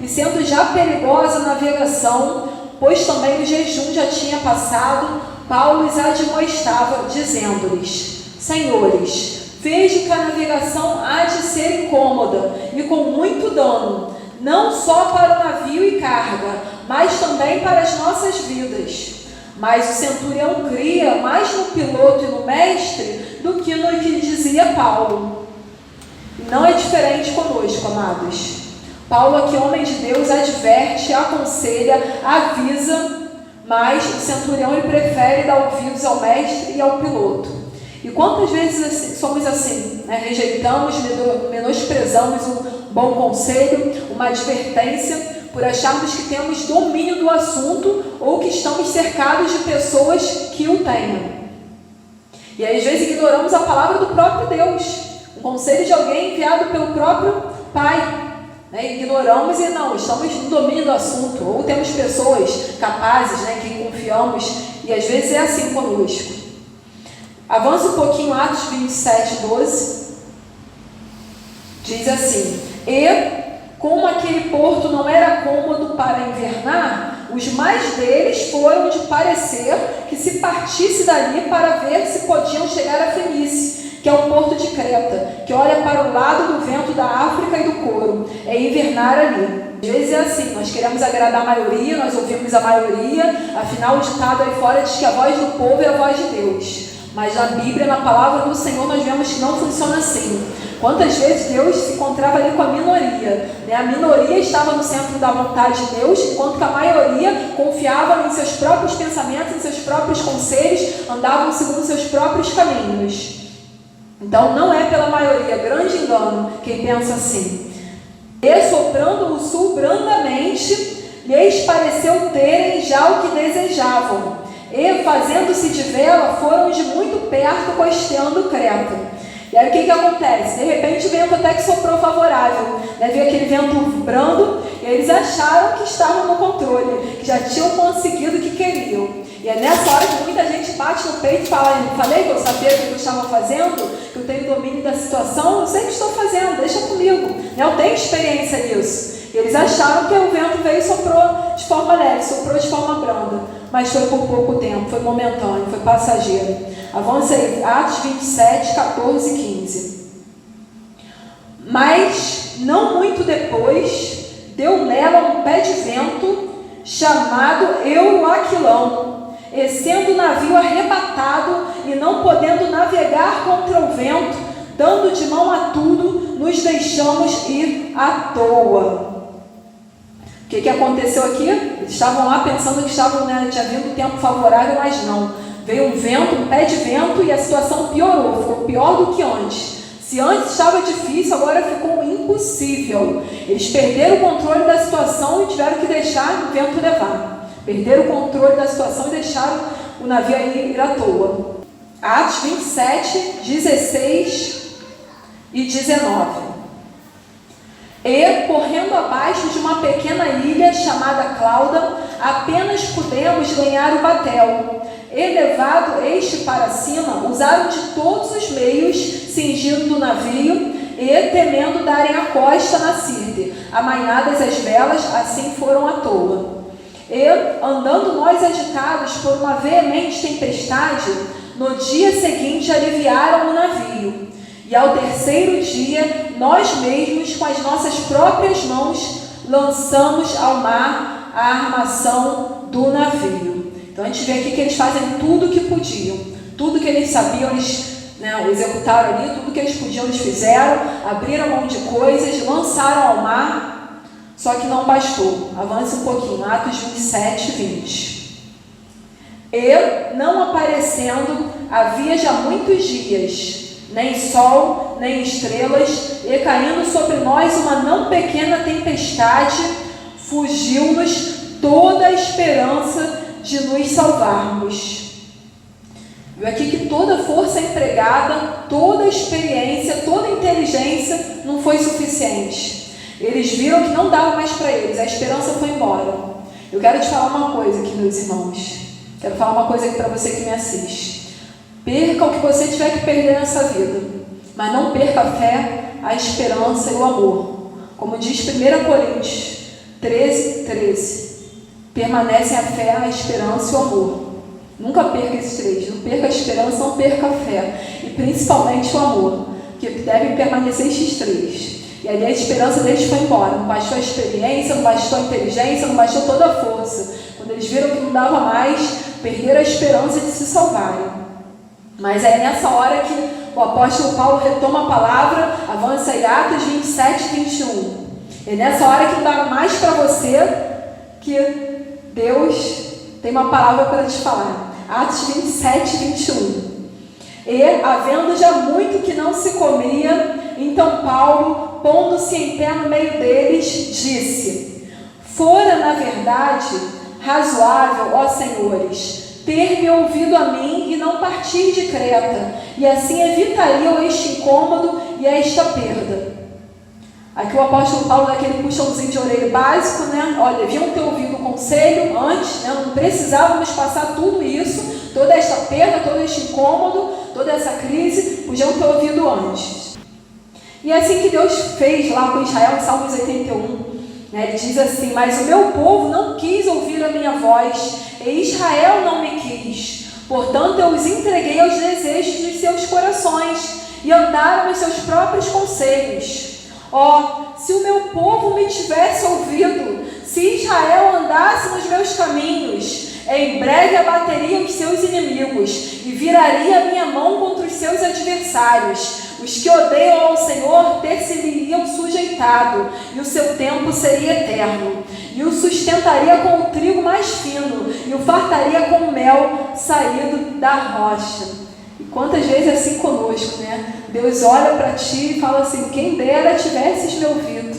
e sendo já perigosa a navegação, pois também o jejum já tinha passado, Paulo os admoestava, dizendo-lhes: Senhores, vejo que a navegação há de ser incômoda e com muito dano, não só para o navio e carga, mas também para as nossas vidas. Mas o centurião cria mais no piloto e no mestre do que no que dizia Paulo. Não é diferente conosco, amados. Paulo aqui, homem de Deus, adverte, aconselha, avisa, mas o centurião ele prefere dar ouvidos ao mestre e ao piloto. E quantas vezes somos assim, né? Rejeitamos, menosprezamos um bom conselho, uma advertência, por acharmos que temos domínio do assunto ou que estamos cercados de pessoas que o tenham. E às vezes ignoramos a palavra do próprio Deus, um conselho de alguém enviado pelo próprio Pai. Ignoramos e não, estamos no domínio do assunto, ou temos pessoas capazes, que confiamos, e às vezes é assim conosco. Avança um pouquinho, Atos 27, 12, diz assim: E, como aquele porto não era cômodo para invernar, os mais deles foram de parecer que se partisse dali para ver se podiam chegar a Fenícia, que é o porto de Creta, que olha para o lado do vento da África e do couro, é invernar ali. Às vezes é assim, nós queremos agradar a maioria, nós ouvimos a maioria, afinal o ditado aí fora diz que a voz do povo é a voz de Deus. Mas na Bíblia, na palavra do Senhor, nós vemos que não funciona assim. Quantas vezes Deus se encontrava ali com a minoria, A minoria estava no centro da vontade de Deus, enquanto que a maioria confiava em seus próprios pensamentos, em seus próprios conselhos, andavam segundo seus próprios caminhos. Então não é pela maioria, grande engano quem pensa assim. E soprando o sul brandamente, lhes pareceu terem já o que desejavam. E fazendo-se de vela, foram de muito perto costeando Creta. E aí o que acontece? De repente o vento até que soprou favorável, Veio aquele vento brando, e eles acharam que estavam no controle, que já tinham conseguido o que queriam. E é nessa hora que muita gente bate no peito e fala: falei que eu sabia o que eu estava fazendo, que eu tenho domínio da situação, eu sei o que estou fazendo, deixa comigo, eu tenho experiência nisso. E eles acharam que o vento veio e soprou de forma leve, soprou de forma branda, mas foi por pouco tempo, foi momentâneo, foi passageiro. Avança aí, Atos 27, 14 e 15. Mas, não muito depois, deu nela um pé de vento, chamado Euroaquilão, e sendo o navio arrebatado, e não podendo navegar contra o vento, dando de mão a tudo, nos deixamos ir à toa. O que aconteceu aqui? Eles estavam lá pensando que tinha vindo um tempo favorável, mas não. Veio um vento, um pé de vento, e a situação piorou, ficou pior do que antes. Se antes estava difícil, agora ficou impossível. Eles perderam o controle da situação e tiveram que deixar o vento levar. Perderam o controle da situação e deixaram o navio ir à toa. Atos 27, 16 e 19. E, correndo abaixo de uma pequena ilha chamada Clauda, apenas pudemos ganhar o batel. E, levado este para cima, usaram de todos os meios, cingindo o navio, e, temendo darem a costa na Sirte, amainadas as velas, assim foram à toa. E, andando nós agitados por uma veemente tempestade, no dia seguinte aliviaram o navio. E ao terceiro dia, nós mesmos, com as nossas próprias mãos, lançamos ao mar a armação do navio. Então a gente vê aqui que eles fazem tudo o que podiam, tudo que eles sabiam, eles executaram ali, tudo que eles podiam eles fizeram, abriram mão de coisas, lançaram ao mar, só que não bastou. Avance um pouquinho, Atos 27, 20. E, não aparecendo, havia já muitos dias, nem sol, nem estrelas, e caindo sobre nós uma não pequena tempestade, fugiu-nos toda a esperança de nos salvarmos. Viu aqui que toda força empregada, toda experiência, toda inteligência não foi suficiente. Eles viram que não dava mais para eles, a esperança foi embora. Eu quero te falar uma coisa aqui, meus irmãos. Quero falar uma coisa aqui para você que me assiste. Perca o que você tiver que perder nessa vida, mas não perca a fé, a esperança e o amor. Como diz 1 Coríntios 13. Permanecem a fé, a esperança e o amor. Nunca perca esses três. Não perca a esperança, não perca a fé. E principalmente o amor, que devem permanecer esses três. E ali a esperança deles foi embora. Não bastou a experiência, não bastou a inteligência, não bastou toda a força. Quando eles viram que não dava mais, perderam a esperança de se salvarem. Mas é nessa hora que o apóstolo Paulo retoma a palavra, avança em Atos 27 e 21. É nessa hora que não dá mais para você, que Deus tem uma palavra para te falar. Atos 27 e 21. E, havendo já muito que não se comia, então Paulo, pondo-se em pé no meio deles, disse: fora, na verdade, razoável, ó senhores, ter-me ouvido a mim e não partir de Creta, e assim evitariam este incômodo e esta perda. Aqui o apóstolo Paulo dá aquele puxãozinho de orelha básico, né? Olha, deviam ter ouvido o conselho antes, né? Não precisávamos passar tudo isso, toda esta perda, todo este incômodo, toda essa crise, podiam ter ouvido antes. E é assim que Deus fez lá com Israel, em Salmos 81, né? Ele diz assim: mas o meu povo não quis ouvir a minha voz, e Israel não me quis. Portanto, eu os entreguei aos desejos dos seus corações, e andaram nos seus próprios conselhos. Ó, se o meu povo me tivesse ouvido, se Israel andasse nos meus caminhos, em breve abateria os seus inimigos e viraria a minha mão contra os seus adversários. Os que odeiam ao Senhor ter-se-lhe-iam sujeitado, e o seu tempo seria eterno. E o sustentaria com o trigo mais fino, e o fartaria com o mel saído da rocha. E quantas vezes é assim conosco, né? Deus olha para ti e fala assim: quem dera tivesses me ouvido.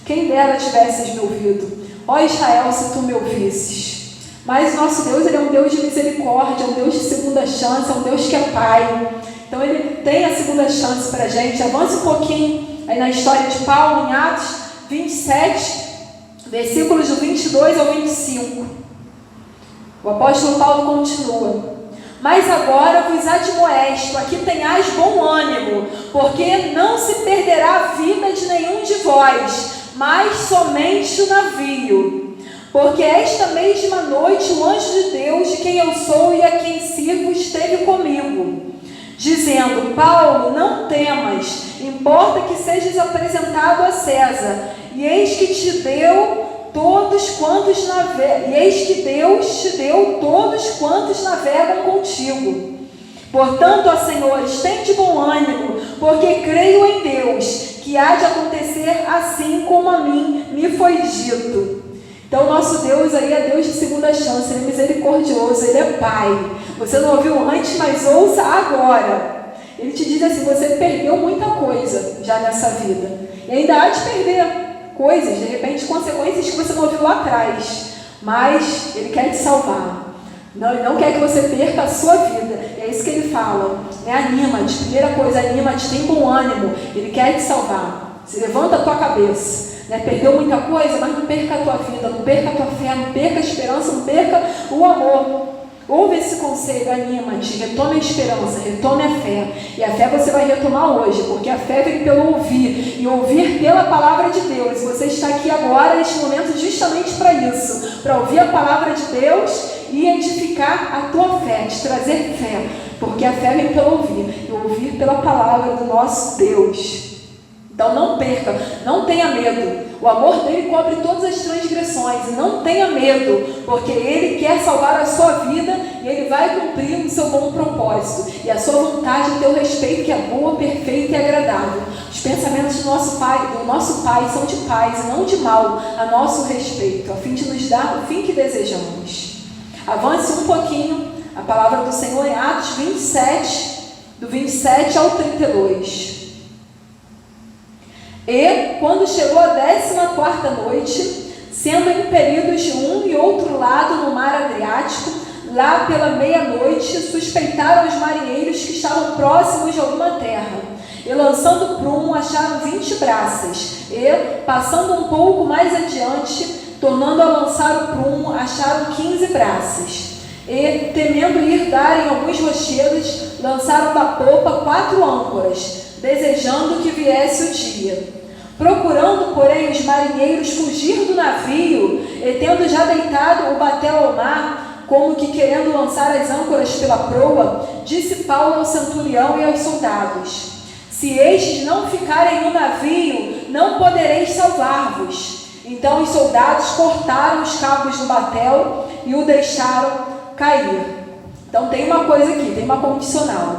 Quem dera tivesses me ouvido. Ó Israel, se tu me ouvisses. Mas nosso Deus, Ele é um Deus de misericórdia, é um Deus de segunda chance, é um Deus que é Pai. Então Ele tem a segunda chance para a gente. Avance um pouquinho aí na história de Paulo, em Atos 27, versículos do 22 ao 25. O apóstolo Paulo continua: mas agora vos admoesto, aqui tenhais bom ânimo, porque não se perderá a vida de nenhum de vós, mas somente o navio. Porque esta mesma noite o anjo de Deus, de quem eu sou e a quem sirvo, esteve comigo, dizendo: Paulo, não temas, importa que sejas apresentado a César, e eis que te deu todos quantos navegam, e eis que Deus te deu todos quantos navegam contigo. Portanto, ó senhores, tende bom ânimo, porque creio em Deus, que há de acontecer assim como a mim me foi dito. Então, nosso Deus aí é Deus de segunda chance, Ele é misericordioso, Ele é Pai. Você não ouviu antes, mas ouça agora. Ele te diz assim: você perdeu muita coisa já nessa vida, e ainda há de perder coisas, de repente consequências que você não ouviu lá atrás, mas Ele quer te salvar. Não, Ele não quer que você perca a sua vida. E é isso que Ele fala, né? Anima-te, primeira coisa, anima-te, tem bom ânimo. Ele quer te salvar. Se levanta a tua cabeça, né? Perdeu muita coisa, mas não perca a tua vida, não perca a tua fé, não perca a esperança, não perca o amor. Ouve esse conselho, anima-te, retome a esperança, retome a fé. E a fé você vai retomar hoje, porque a fé vem pelo ouvir, e ouvir pela palavra de Deus. Você está aqui agora, neste momento, justamente para isso, para ouvir a palavra de Deus e edificar a tua fé, te trazer fé, porque a fé vem pelo ouvir, e ouvir pela palavra do nosso Deus. Então não perca, não tenha medo. O amor dele cobre todas as transgressões. E não tenha medo, porque Ele quer salvar a sua vida e Ele vai cumprir o seu bom propósito. E a sua vontade a teu respeito, que é boa, perfeita e agradável. Os pensamentos do nosso Pai são de paz e não de mal a nosso respeito, a fim de nos dar o fim que desejamos. Avance um pouquinho a palavra do Senhor em Atos 27, do 27 ao 32. E, quando chegou a 14ª noite, sendo impelidos de um e outro lado no mar Adriático, lá pela meia-noite, suspeitaram os marinheiros que estavam próximos de alguma terra. E, lançando prumo, acharam 20 braças. E, passando um pouco mais adiante, tornando a lançar o prumo, acharam 15 braças. E, temendo ir dar em alguns rochedos, lançaram da popa 4 âncoras, desejando que viesse o dia. Procurando, porém, os marinheiros fugir do navio, e tendo já deitado o batel ao mar, como que querendo lançar as âncoras pela proa, disse Paulo ao centurião e aos soldados: se estes não ficarem no navio, não podereis salvar-vos. Então os soldados cortaram os cabos do batel e o deixaram cair. Então tem uma coisa aqui, tem uma condicional.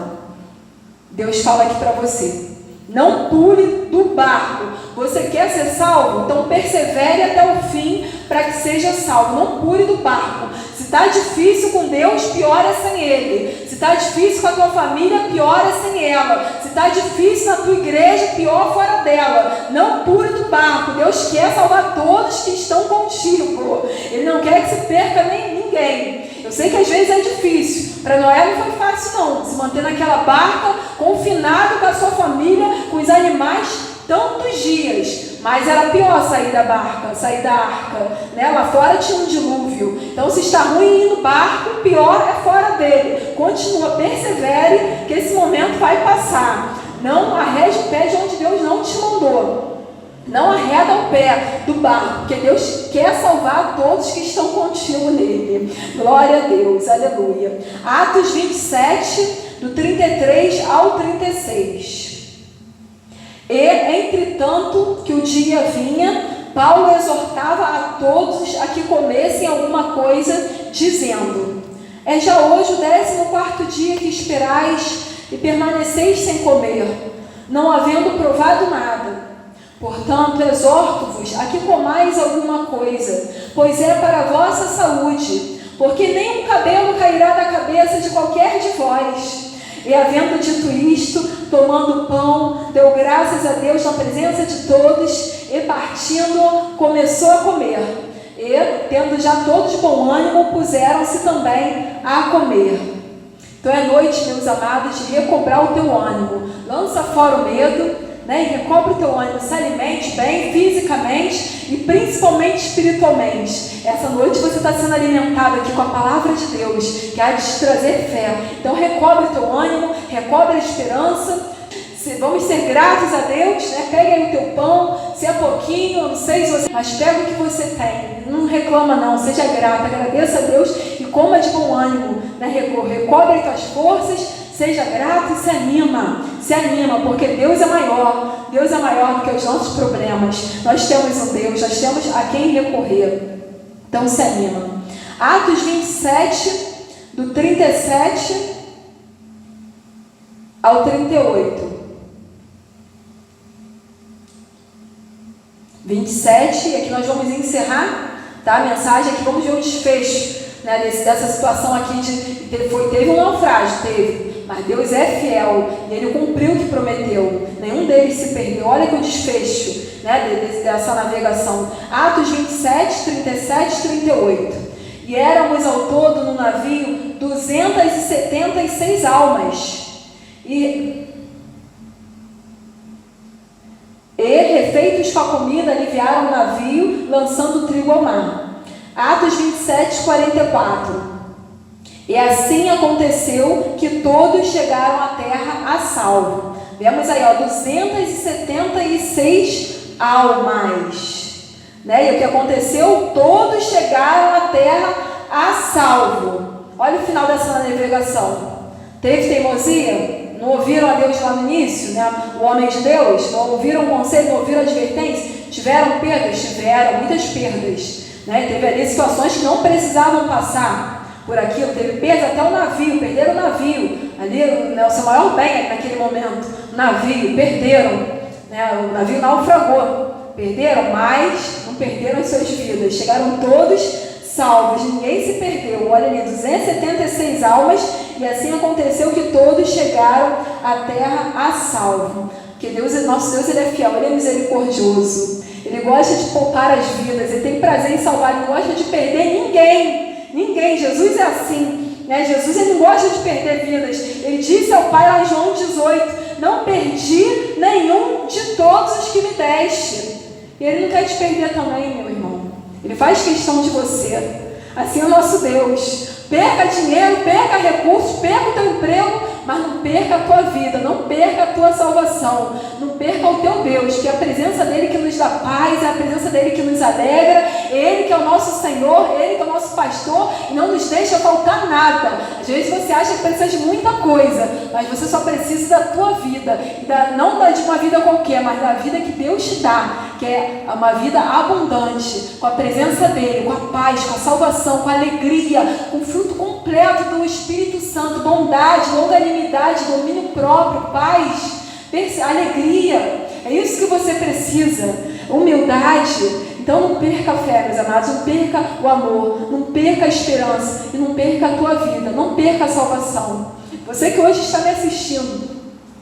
Deus fala aqui para você: não pule do barco. Você quer ser salvo? Então persevere até o fim para que seja salvo. Não pule do barco. Se está difícil com Deus, pior é sem Ele. Se está difícil com a tua família, pior é sem ela. Se está difícil na tua igreja, pior fora dela. Não pule do barco. Deus quer salvar todos que estão contigo. Ele não quer que se perca nem ninguém. Eu sei que às vezes é difícil. Para Noé não foi fácil não, se manter naquela barca, confinado com a sua família, com os animais, tantos dias. Mas era pior sair da barca, sair da arca, né? Lá fora tinha um dilúvio. Então se está ruim ir no barco, pior é fora dele. Continua, persevere, que esse momento vai passar. Não arrede o pé de onde Deus não te mandou. Não arreda o pé do barco, porque Deus quer salvar todos que estão contigo nele. Glória a Deus, aleluia. Atos 27, do 33 ao 36. E, entretanto, que o dia vinha, Paulo exortava a todos a que comessem alguma coisa, dizendo: é já hoje o 14º dia que esperais e permaneceis sem comer, não havendo provado nada. Portanto, exorto-vos a que comais alguma coisa, pois é para a vossa saúde, porque nem um cabelo cairá da cabeça de qualquer de vós. E havendo dito isto, tomando o pão, deu graças a Deus na presença de todos, e partindo, começou a comer. E, tendo já todos bom ânimo, puseram-se também a comer. Então é noite, meus amados, de recobrar o teu ânimo. Lança fora o medo, né, e recobre o teu ânimo, se alimente bem fisicamente e principalmente espiritualmente. Essa noite você está sendo alimentado aqui com a palavra de Deus, que há de te trazer fé. Então recobre o teu ânimo, recobre a esperança. Vamos ser gratos a Deus, né? Pega aí o teu pão, se é pouquinho, não sei se você, mas pega o que você tem. Não reclama não, seja grato, agradeça a Deus e coma de bom ânimo, né? Recobre as tuas forças, seja grato e se anima, porque Deus é maior do que os nossos problemas. Nós temos um Deus, nós temos a quem recorrer. Então se anima. Atos 27, do 37 ao 38. 27, e aqui nós vamos encerrar, tá, a mensagem aqui, vamos ver o desfecho, né, dessa situação aqui, teve um naufrágio, mas Deus é fiel, e Ele cumpriu o que prometeu, nenhum deles se perdeu. Olha que o desfecho, né, dessa navegação, Atos 27, 37 e 38, e éramos ao todo no navio 276 almas, e refeitos com a comida, aliviaram o navio, lançando o trigo ao mar. Atos 27, 44. E assim aconteceu que todos chegaram à terra a salvo. Vemos aí, 276 almas. Né? E o que aconteceu? Todos chegaram à terra a salvo. Olha o final dessa navegação. Teve teimosia? Não ouviram a Deus lá no início, né? O homem de Deus? Não ouviram o conselho, não ouviram a advertência? Tiveram perdas? Tiveram, muitas perdas. Né? Teve ali situações que não precisavam passar por aquilo. Teve perda até o navio, perderam o navio. Ali, né, o seu maior bem naquele momento, o navio, perderam. Né? O navio naufragou. Perderam, mas não perderam as suas vidas. Chegaram todos salvos, ninguém se perdeu. Olha ali, 276 almas, e assim aconteceu que todos chegaram à terra a salvo. Porque nosso Deus, Ele é fiel, Ele é misericordioso, Ele gosta de poupar as vidas, Ele tem prazer em salvar, Ele não gosta de perder ninguém. Jesus é assim, né? Jesus, Ele não gosta de perder vidas. Ele disse ao Pai lá em João 18, não perdi nenhum de todos os que me deste. E Ele não quer te perder também, meu irmão. Ele faz questão de você. Assim é o nosso Deus. Perca dinheiro, perca recursos, perca o teu emprego, mas não perca a tua vida, não perca a tua salvação, não perca o teu Deus, que é a presença dele que nos dá paz, é a presença dele que nos alegra, ele que é o nosso Senhor, ele que é o nosso pastor e não nos deixa faltar nada. Às vezes você acha que precisa de muita coisa, mas você só precisa da tua vida, não de uma vida qualquer, mas da vida que Deus te dá, que é uma vida abundante, com a presença dele, com a paz, com a salvação, com a alegria, com o fruto completo do Espírito Santo, bondade, longanimidade, domínio próprio, paz, alegria. É isso que você precisa, humildade. Então não perca a fé, meus amados, não perca o amor, não perca a esperança e não perca a tua vida, não perca a salvação. Você que hoje está me assistindo,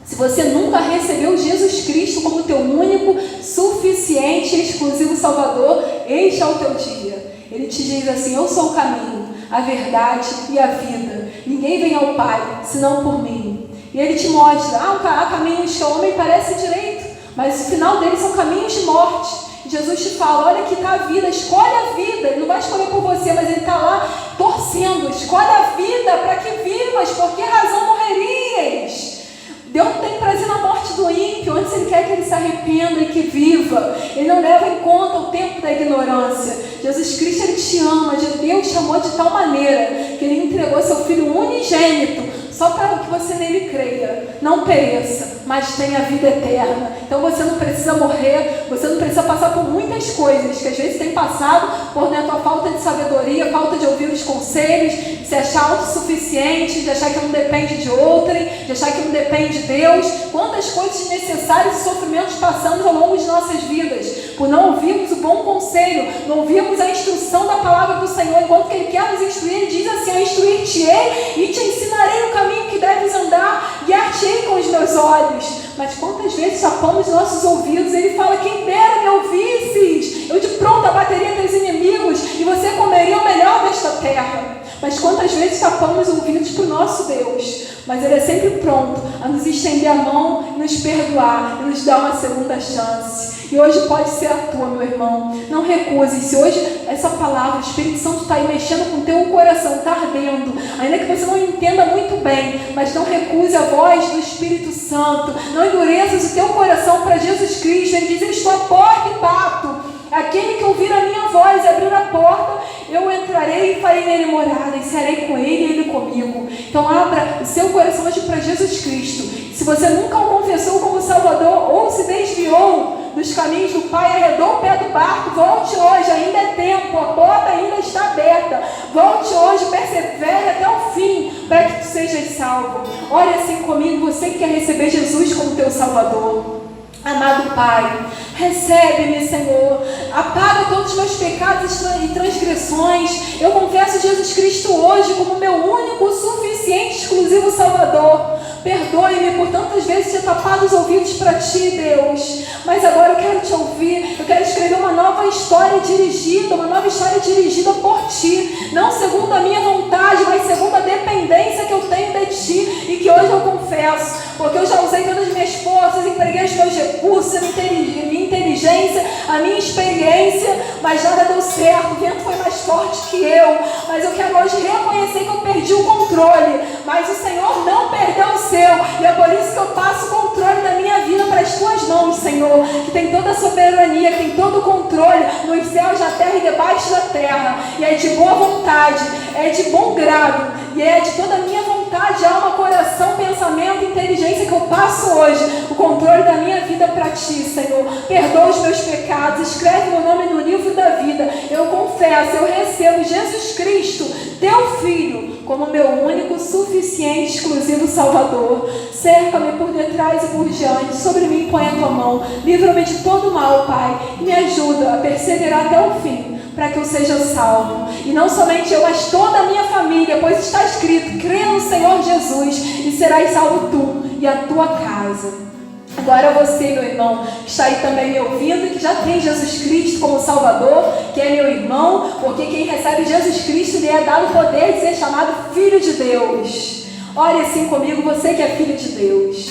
se você nunca recebeu Jesus Cristo como teu único, suficiente e exclusivo Salvador, este é o teu dia. Ele te diz assim: eu sou o caminho, a verdade e a vida. Ninguém vem ao Pai, senão por mim. E ele te mostra, há caminhos que ao homem parece direito, mas o final deles são caminhos de morte. E Jesus te fala: olha que está a vida, escolhe a vida. Ele não vai escolher por você, mas ele está lá torcendo. Escolhe a vida para que vivas, por que razão morrerias? Deus não tem prazer na morte do ímpio, antes ele quer que ele se arrependa e que viva. Ele não leva em conta o tempo da ignorância. Jesus Cristo, ele te ama, Deus te amou de tal maneira que ele entregou seu Filho unigênito, só para que você nele creia, não pereça, mas tenha vida eterna. Então você não precisa morrer, você não precisa passar por muitas coisas que às vezes tem passado por tua falta de sabedoria, falta de ouvir os conselhos, de se achar autossuficiente, de achar que não depende de outrem, de achar que não depende de Deus. Quantas coisas desnecessárias e sofrimentos passamos ao longo de nossas vidas, por não ouvirmos o bom conselho, não ouvirmos a instrução da palavra do Senhor. Enquanto que ele quer nos instruir, ele diz assim: eu instruir-te-ei e te ensinarei o caminho que deves andar, guiar-te-ei com os meus olhos. Mas quantas vezes tapamos nossos ouvidos? Ele fala: quem dera me ouvisses, eu de pronto abateria teus inimigos e você comeria o melhor desta terra. Mas quantas vezes tapamos os ouvidos para o nosso Deus? Mas ele é sempre pronto a nos estender a mão, nos perdoar e nos dar uma segunda chance. E hoje pode ser a tua, meu irmão. Não recuse. Se hoje essa palavra, o Espírito Santo está aí mexendo com o teu coração, está ardendo, ainda que você não entenda muito bem, mas não recuse a voz do Espírito Santo. Não endureças o teu coração para Jesus Cristo. Ele diz: eu estou à porta e bato. Aquele que ouvir a minha voz e abrir a porta, eu entrarei e farei nele morada, e serei com ele e ele comigo. Então abra o seu coração hoje para Jesus Cristo. Se você nunca o confessou como Salvador, ou se desviou dos caminhos do Pai, arredou o pé do barco, volte hoje, ainda é tempo, a porta ainda está aberta. Volte hoje, persevere até o fim, para que tu sejas salvo. Ore assim comigo, você que quer receber Jesus como teu Salvador. Amado Pai, recebe-me, Senhor, apaga todos os meus pecados e transgressões. Eu confesso Jesus Cristo hoje como meu único, suficiente, exclusivo Salvador. Perdoe-me por tantas vezes ter tapado os ouvidos para Ti, Deus. Mas agora eu quero Te ouvir, eu quero escrever uma nova história dirigida por Ti. Não segundo a minha vontade, mas segundo a dependência que eu tenho de Ti e que hoje eu confesso. Porque eu já usei todas as minhas forças, empreguei os meus recursos, a minha inteligência, a minha experiência, mas nada deu certo. O vento foi mais forte que eu. Mas eu quero hoje reconhecer que eu perdi o controle. Mas o Senhor não perdeu o seu. E é por isso que eu passo o controle da minha vida para as Tuas mãos, Senhor, que tem toda a soberania, que tem todo o controle nos céus, na terra e debaixo da terra. E é de boa vontade, é de bom grado, e é de toda a minha vontade, alma, coração, pensamento, inteligência, que eu passo hoje o controle da minha vida para Ti, Senhor. Perdoa os meus pecados, escreve meu nome no livro da vida. Eu confesso, eu recebo Jesus Cristo, Teu Filho, como meu único, suficiente, exclusivo Salvador. Cerca-me por detrás e por diante, sobre mim põe a Tua mão, livra-me de todo mal, Pai, e me ajuda a perseverar até o fim, para que eu seja salvo. E não somente eu, mas toda a minha família, pois está escrito: crê no Senhor Jesus e serás salvo tu e a tua casa. Agora você, meu irmão, que está aí também me ouvindo, que já tem Jesus Cristo como Salvador, que é meu irmão, porque quem recebe Jesus Cristo lhe é dado o poder de ser chamado Filho de Deus. Ore assim comigo, você que é Filho de Deus.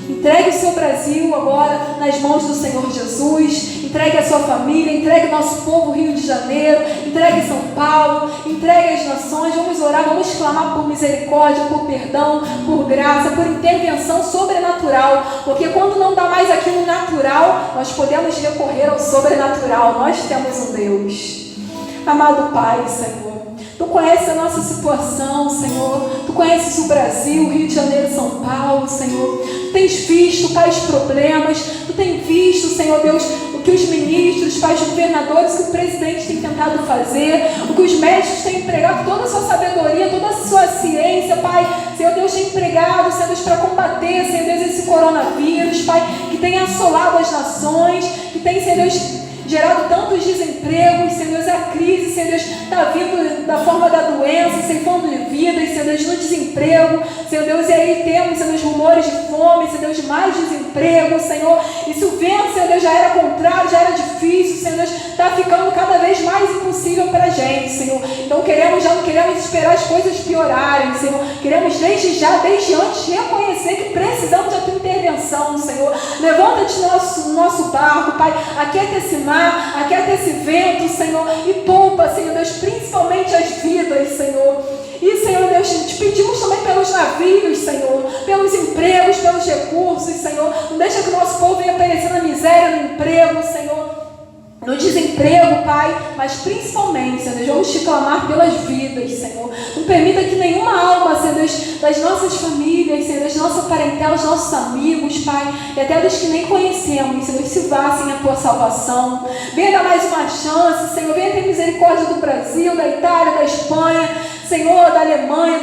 Entregue o seu Brasil agora nas mãos do Senhor Jesus. Entregue a sua família, entregue o nosso povo Rio de Janeiro, entregue São Paulo, entregue as nações. Vamos orar, vamos clamar por misericórdia, por perdão, por graça, por intervenção sobrenatural. Porque quando não dá mais aquilo natural, nós podemos recorrer ao sobrenatural. Nós temos um Deus. Amado Pai, Senhor, Tu conheces a nossa situação, Senhor. Tu conheces o Brasil, Rio de Janeiro, São Paulo, Senhor. Tu tens visto, Pai, os problemas. Tu tens visto, Senhor Deus, o que os ministros, Pai, os governadores, o que o presidente tem tentado fazer, o que os médicos têm empregado, toda a sua sabedoria, toda a sua ciência, Pai. Senhor Deus, tem empregado, Senhor Deus, para combater, Senhor Deus, esse coronavírus, Pai, que tem assolado as nações, que tem, Senhor Deus, gerado tantos desempregos. Senhor Deus, a crise, Senhor Deus, está vindo da forma da doença, ceifando vidas, Senhor Deus, no desemprego, Senhor Deus, e aí temos, Senhor Deus, rumores de fome, Senhor Deus, de mais desemprego, Senhor, e se o vento, Senhor Deus, já era contrário, já era difícil, Senhor Deus, está ficando cada vez mais impossível para a gente, Senhor. Então já não queremos esperar as coisas piorarem, Senhor, queremos desde antes, reconhecer que precisamos da Tua intervenção, Senhor. Levanta-te no nosso barco, Pai, aquieta esse mar, aquieta esse vento, Senhor, e poupa, Senhor Deus, principalmente as vidas, Senhor. E, Senhor Deus, te pedimos também pelos navios, Senhor, pelos empregos, pelos recursos, Senhor. Não deixa que o nosso povo venha perecer na miséria, no emprego, Senhor, no desemprego, Pai, mas principalmente, Senhor Deus, vamos te clamar pelas vidas, Senhor. Não permita que nenhuma alma, Senhor Deus, das nossas famílias, Senhor Deus, nossa parentela, os nossos amigos, Pai, e até dos que nem conhecemos, Senhor, se vá sem a Tua salvação. Venha dar mais uma chance, Senhor, venha ter misericórdia do Brasil, da Itália, da Espanha, Senhor, da Alemanha,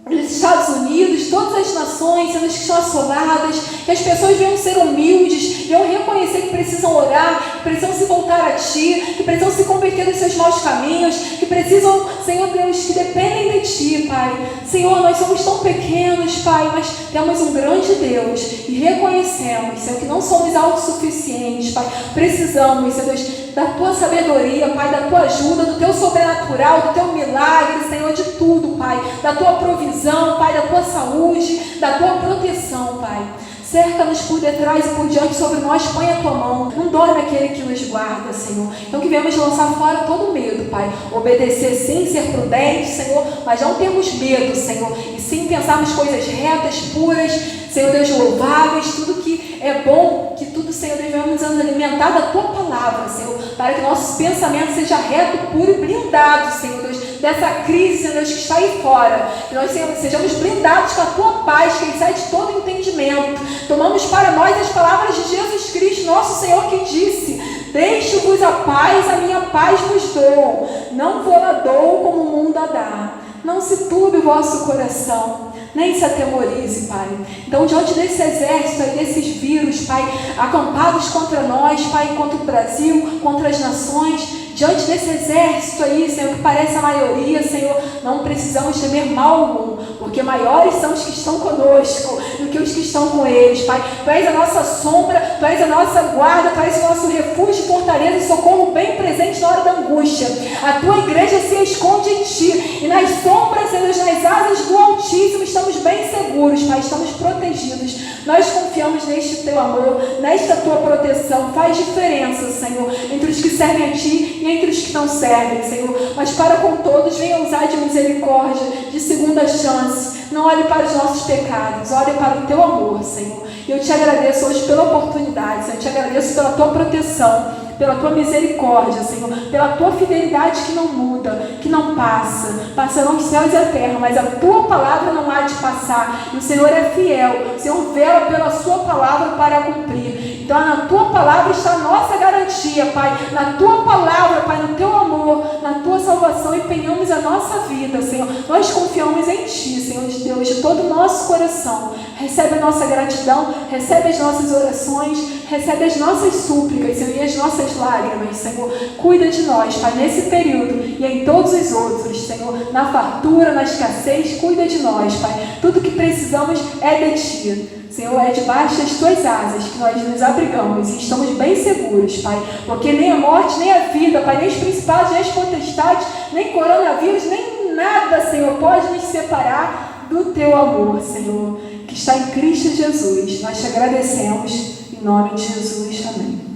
dos Estados Unidos, todas as nações, Senhor, que estão assoladas, que as pessoas venham ser humildes, venham reconhecer que precisam orar, que precisam se voltar a Ti, que precisam se converter dos seus maus caminhos, que precisam, Senhor Deus, que dependem de Ti, Pai. Senhor, nós somos tão pequenos, Pai, mas temos um grande Deus e reconhecemos, Senhor, que não somos autossuficientes, Pai. Precisamos, Senhor Deus, da Tua sabedoria, Pai, da Tua ajuda, do Teu sobrenatural, do Teu milagre, Senhor, de tudo, Pai, da Tua provisão, Pai, da Tua saúde, da Tua proteção, Pai. Cerca-nos por detrás e por diante, sobre nós põe a Tua mão. Não dorme aquele que nos guarda, Senhor. Então que venhamos lançar fora todo medo, Pai. Obedecer sim, ser prudente, Senhor, mas não termos medo, Senhor. E sim pensarmos coisas retas, puras, Senhor Deus, louváveis, tudo que é bom, que tudo, Senhor Deus, venhamos nos alimentar da Tua palavra, Senhor, para que nosso pensamento seja reto, puro e blindado, Senhor Deus, dessa crise, Senhor Deus, que está aí fora. Que nós, Senhor, sejamos blindados com a Tua paz, que excede todo entendimento. Tomamos para nós as palavras de Jesus Cristo, nosso Senhor, que disse: deixo-vos a paz, a minha paz vos dou, não vou a dou como o mundo a dá. Não se turbe o vosso coração, nem se atemorize, Pai. Então, diante desse exército aí, desses vírus, Pai, acampados contra nós, Pai, contra o Brasil, contra as nações, diante desse exército aí, Senhor, que parece a maioria, Senhor, não precisamos temer mal algum, porque maiores são os que estão conosco do que os que estão com eles, Pai. Tu és a nossa sombra, Tu és a nossa guarda, Tu és o nosso refúgio, fortaleza e socorro bem presente na hora da angústia. A Tua igreja se esconde em Ti, e nas sombras, Senhor, nas asas do Altíssimo, estamos bem seguros, Pai, estamos protegidos. Nós confiamos neste Teu amor, nesta Tua proteção. Faz diferença, Senhor, entre os que servem a Ti e entre os que não servem, Senhor. Mas para com todos, venha usar de misericórdia, de segunda chance. Não olhe para os nossos pecados, olhe para o Teu amor, Senhor. E eu Te agradeço hoje pela oportunidade, Senhor. Eu Te agradeço pela Tua proteção, pela Tua misericórdia, Senhor, pela Tua fidelidade que não muda, que não passa. Passarão os céus e a terra, mas a Tua palavra não há de passar. E o Senhor é fiel, o Senhor vela pela Sua palavra para cumprir. Então, na Tua palavra está a nossa garantia, Pai. Na Tua palavra, Pai, no Teu amor, na Tua salvação, empenhamos a nossa vida, Senhor. Nós confiamos em Ti, Senhor de Deus, de todo o nosso coração. Recebe a nossa gratidão, recebe as nossas orações, recebe as nossas súplicas, Senhor, e as nossas lágrimas, Senhor. Cuida de nós, Pai, nesse período e em todos os outros, Senhor. Na fartura, na escassez, cuida de nós, Pai. Tudo que precisamos é de Ti. Senhor, é debaixo das Tuas asas que nós nos abrigamos e estamos bem seguros, Pai, porque nem a morte, nem a vida, Pai, nem os principados, nem as potestades, nem coronavírus, nem nada, Senhor, pode nos separar do Teu amor, Senhor. que está em Cristo Jesus. Nós te agradecemos, em nome de Jesus, amém.